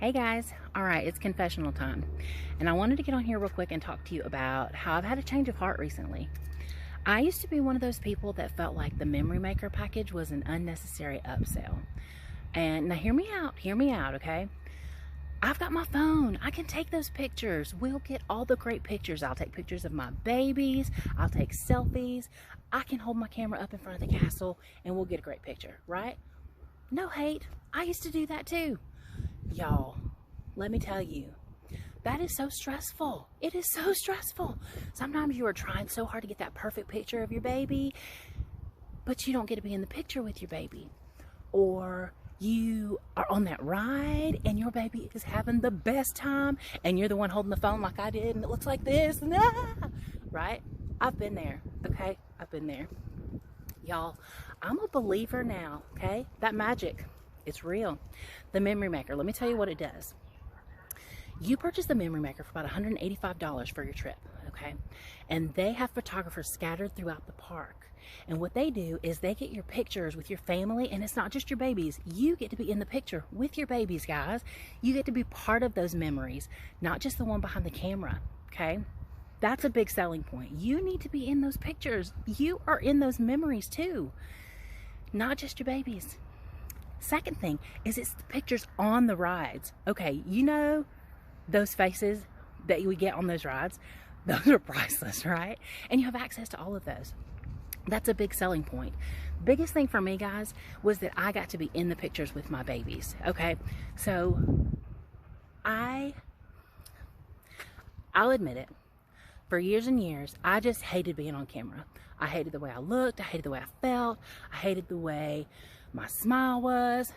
Hey guys, all right, it's confessional time. And I wanted to get on here real quick and talk to you about how I've had a change of heart recently. I used to be one of those people that felt like the Memory Maker package was an unnecessary upsell. And now hear me out, okay? I've got my phone. I can take those pictures. We'll get all the great pictures. I'll take pictures of my babies. I'll take selfies. I can hold my camera up in front of the castle and we'll get a great picture, right? No hate. I used to do that too. Y'all, let me tell you, that is so stressful. It is so stressful. Sometimes you are trying so hard to get that perfect picture of your baby, but you don't get to be in the picture with your baby. Or you are on that ride and your baby is having the best time and you're the one holding the phone like I did and it looks like this, and right? I've been there, okay? I've been there. Y'all, I'm a believer now, okay? That magic, it's real. The Memory Maker, let me tell you what it does. You purchase the Memory Maker for about $185 for your trip, okay? And they have photographers scattered throughout the park. And what they do is they get your pictures with your family, and it's not just your babies. You get to be in the picture with your babies, guys. You get to be part of those memories, not just the one behind the camera, okay? That's a big selling point. You need to be in those pictures. You are in those memories too, not just your babies. Second thing is it's the pictures on the rides. Okay, you know those faces that we get on those rides? Those are priceless, right? And you have access to all of those. That's a big selling point. Biggest thing for me, guys, was that I got to be in the pictures with my babies, okay? So I'll admit it, for years and years, I just hated being on camera. I hated the way I looked, I hated the way I felt, I hated the way my smile was,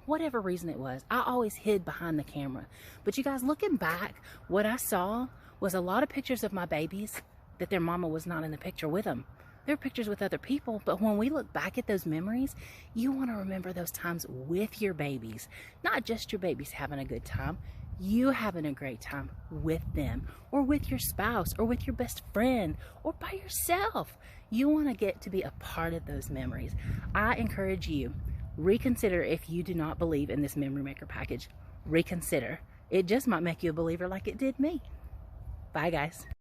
whatever reason it was. I always hid behind the camera. But you guys, looking back, what I saw was a lot of pictures of my babies that their mama was not in the picture with them. There are pictures with other people, but when we look back at those memories, you want to remember those times with your babies, not just your babies having a good time. You having a great time with them, or with your spouse, or with your best friend, or by yourself. You want to get to be a part of those memories. I encourage you, reconsider if you do not believe in this Memory Maker package. Reconsider. It just might make you a believer like it did me. Bye, guys.